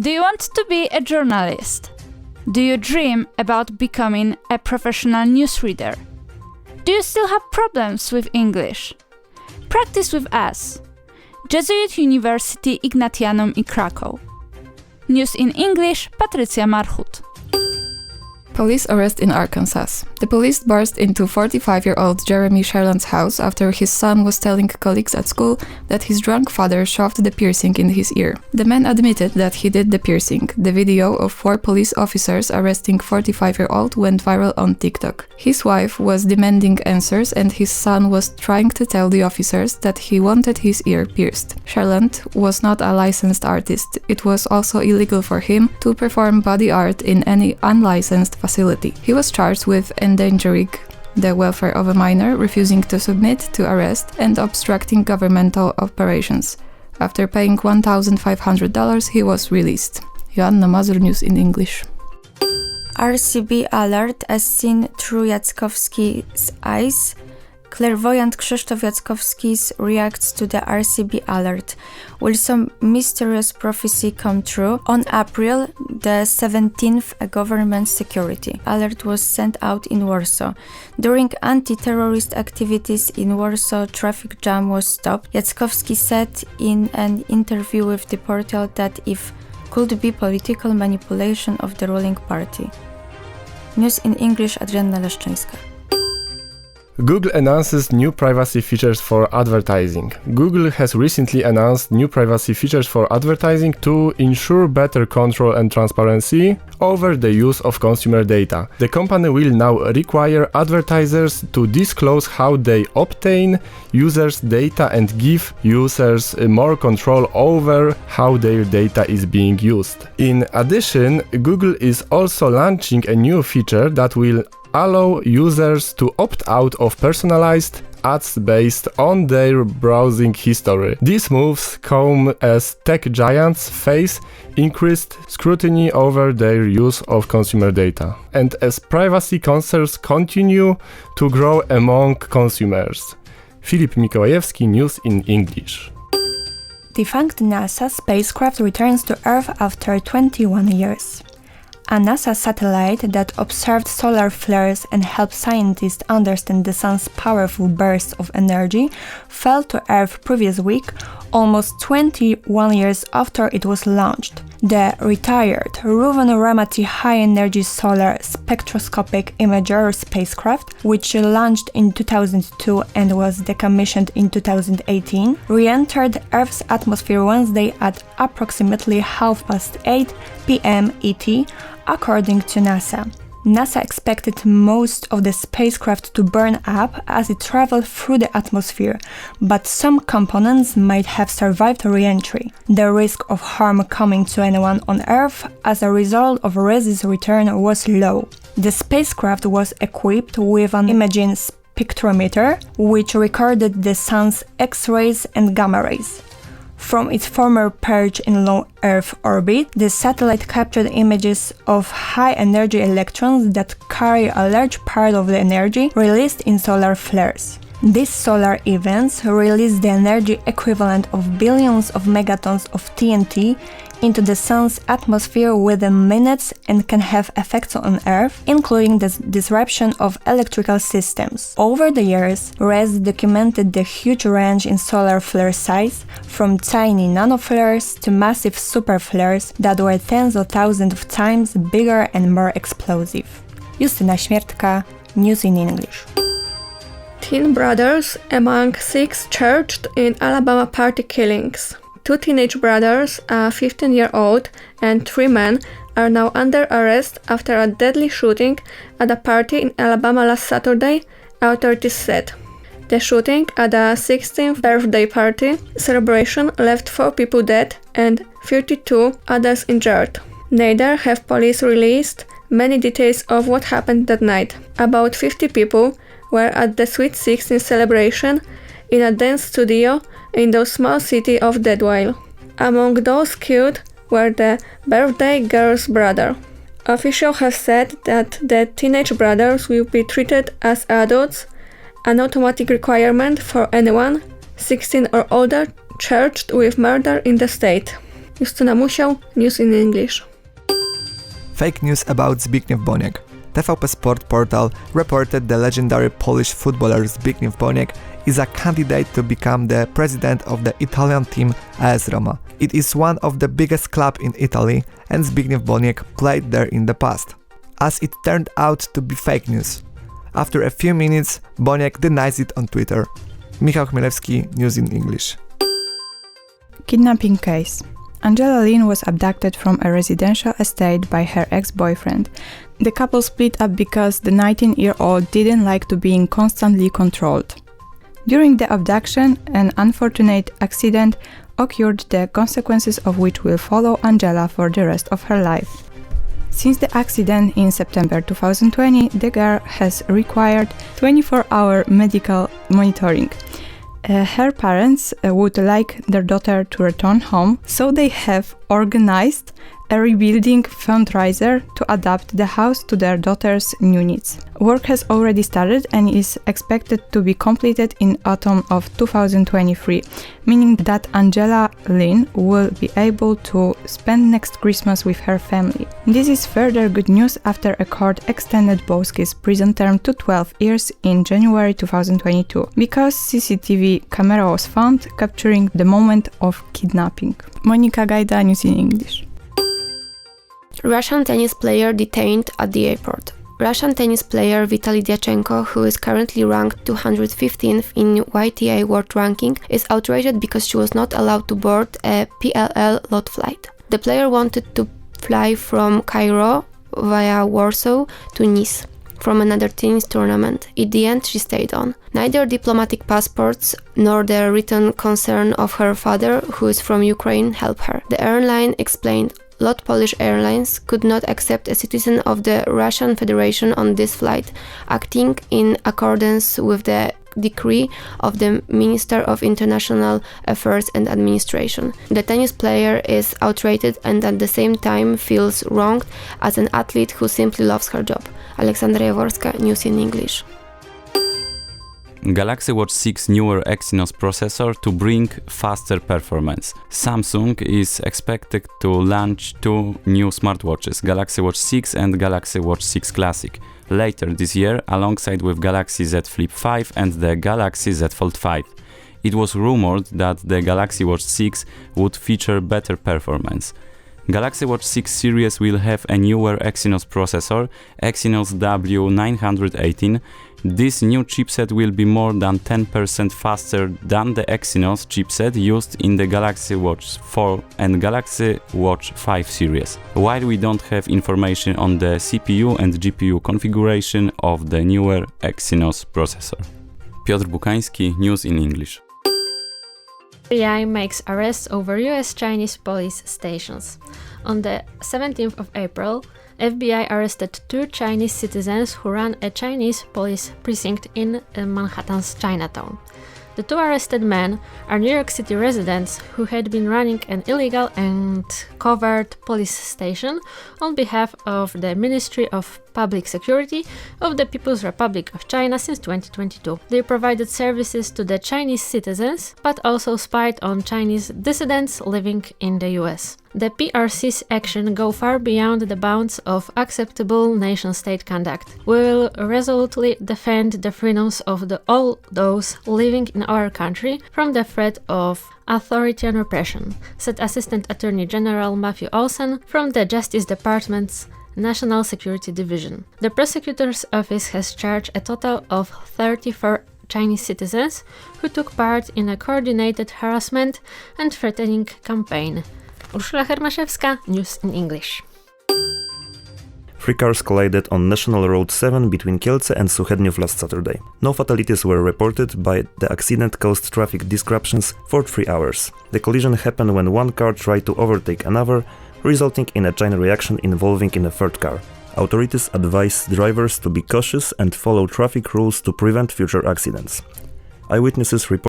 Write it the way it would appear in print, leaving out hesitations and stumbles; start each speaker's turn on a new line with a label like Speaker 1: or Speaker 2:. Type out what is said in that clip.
Speaker 1: Do you want to be a journalist? Do you dream about becoming a professional newsreader? Do you still have problems with English? Practice with us. Jesuit University Ignatianum i Krakow. News in English, Patrycja Marchut.
Speaker 2: Police arrest in Arkansas. The police burst into 45-year-old Jeremy Sherland's house after his son was telling colleagues at school that his drunk father shoved the piercing in his ear. The man admitted that he did the piercing. The video of 4 police officers arresting 45-year-old went viral on TikTok. His wife was demanding answers and his son was trying to tell the officers that he wanted his ear pierced. Sherland was not a licensed artist. It was also illegal for him to perform body art in any unlicensed facility. He was charged with endangering the welfare of a minor, refusing to submit to arrest, and obstructing governmental operations. After paying $1,500, he was released. Joanna Mazur, News in English.
Speaker 3: RCB alert as seen through Jackowski's eyes. Clairvoyant Krzysztof Jackowski reacts to the RCB alert. Will some mysterious prophecy come true? On April the 17th, a government security alert was sent out in Warsaw. During anti-terrorist activities in Warsaw, traffic jam was stopped. Jackowski said in an interview with the portal that it could be political manipulation of the ruling party. News in English, Adrianna Leszczyńska.
Speaker 4: Google announces new privacy features for advertising. Google has recently announced new privacy features for advertising to ensure better control and transparency over the use of consumer data. The company will now require advertisers to disclose how they obtain users' data and give users more control over how their data is being used. In addition, Google is also launching a new feature that will allow users to opt out of personalized ads based on their browsing history. These moves come as tech giants face increased scrutiny over their use of consumer data, and as privacy concerns continue to grow among consumers. Filip Mikołajewski, News in English.
Speaker 5: Defunct NASA spacecraft returns to Earth after 21 years. A NASA satellite that observed solar flares and helped scientists understand the sun's powerful bursts of energy fell to Earth previous week, almost 21 years after it was launched. The retired Reuven Ramati high-energy solar spectroscopic imager spacecraft, which launched in 2002 and was decommissioned in 2018, re-entered Earth's atmosphere Wednesday at approximately 8:30 p.m. ET, according to NASA. NASA expected most of the spacecraft to burn up as it traveled through the atmosphere, but some components might have survived re-entry. The risk of harm coming to anyone on Earth as a result of Rezi's return was low. The spacecraft was equipped with an imaging spectrometer, which recorded the sun's X-rays and gamma rays. From its former perch in low Earth orbit, the satellite captured images of high-energy electrons that carry a large part of the energy released in solar flares. These solar events release the energy equivalent of billions of megatons of TNT into the sun's atmosphere within minutes and can have effects on Earth, including the disruption of electrical systems. Over the years, RES documented the huge range in solar flare size, from tiny nanoflares to massive superflares that were tens of thousands of times bigger and more explosive. Justyna Śmiertka, News in English.
Speaker 6: Teen brothers among 6 charged in Alabama party killings. 2 teenage brothers, a 15-year-old and 3 men, are now under arrest after a deadly shooting at a party in Alabama last Saturday, authorities said. The shooting at a 16th birthday party celebration left 4 people dead and 32 others injured. Neither have police released many details of what happened that night. About 50 people were at the Sweet 16 celebration in a dance studio in the small city of Deadwale. Among those killed were the birthday girl's brother. Officials have said that the teenage brothers will be treated as adults, an automatic requirement for anyone 16 or older charged with murder in the state. Justyna Musiał, News in English.
Speaker 7: Fake news about Zbigniew Boniek. TVP Sport portal reported the legendary Polish footballer Zbigniew Boniek is a candidate to become the president of the Italian team AS Roma. It is one of the biggest clubs in Italy, and Zbigniew Boniek played there in the past. As it turned out to be fake news. After a few minutes, Boniek denies it on Twitter. Michał Chmielewski, News in English.
Speaker 2: Kidnapping case. Angela Lin was abducted from a residential estate by her ex-boyfriend. The couple split up because the 19-year-old didn't like to being constantly controlled. During the abduction, an unfortunate accident occurred, the consequences of which will follow Angela for the rest of her life. Since the accident in September 2020, the girl has required 24-hour medical monitoring. Her parents would like their daughter to return home, so they have organized a rebuilding fundraiser to adapt the house to their daughter's new needs. Work has already started and is expected to be completed in autumn of 2023, meaning that Angela Lin will be able to spend next Christmas with her family. This is further good news after a court extended Boski's prison term to 12 years in January 2022, because CCTV camera was found capturing the moment of kidnapping. Monika Gajda, News in English.
Speaker 8: Russian tennis player detained at the airport. Russian tennis player Vitaly Diachenko, who is currently ranked 215th in YTA World Ranking, is outraged because she was not allowed to board a PLL lot flight. The player wanted to fly from Cairo via Warsaw to Nice from another tennis tournament. In the end, she stayed on. Neither diplomatic passports nor the written consent of her father, who is from Ukraine, helped her. The airline explained LOT Polish Airlines could not accept a citizen of the Russian Federation on this flight, acting in accordance with the decree of the Minister of International Affairs and Administration. The tennis player is outraged and at the same time feels wronged as an athlete who simply loves her job. Aleksandra Jaworska, News in English.
Speaker 9: Galaxy Watch 6 newer Exynos processor to bring faster performance. Samsung is expected to launch two new smartwatches, Galaxy Watch 6 and Galaxy Watch 6 Classic, later this year alongside with Galaxy Z Flip 5 and the Galaxy Z Fold 5. It was rumored that the Galaxy Watch 6 would feature better performance. Galaxy Watch 6 series will have a newer Exynos processor, Exynos W918. This new chipset will be more than 10% faster than the Exynos chipset used in the Galaxy Watch 4 and Galaxy Watch 5 series, while we don't have information on the CPU and GPU configuration of the newer Exynos processor. Piotr Bukański, News in English.
Speaker 10: FBI makes arrests over US-Chinese police stations. On the 17th of April, FBI arrested two Chinese citizens who ran a Chinese police precinct in Manhattan's Chinatown. The two arrested men are New York City residents who had been running an illegal and covert police station on behalf of the Ministry of Public Security of the People's Republic of China since 2022. They provided services to the Chinese citizens, but also spied on Chinese dissidents living in the US. The PRC's action go far beyond the bounds of acceptable nation-state conduct. We will resolutely defend the freedoms of all those living in our country from the threat of authority and repression, said Assistant Attorney General Matthew Olsen from the Justice Department's National Security Division. The prosecutor's office has charged a total of 34 Chinese citizens who took part in a coordinated harassment and threatening campaign. Urszula Hermaszewska, News in English.
Speaker 11: Three cars collided on National Road 7 between Kielce and Suchedniów last Saturday. No fatalities were reported, but the accident caused traffic disruptions for 3 hours. The collision happened when one car tried to overtake another, resulting in a chain reaction involving in a third car. Authorities advise drivers to be cautious and follow traffic rules to prevent future accidents. Eyewitnesses report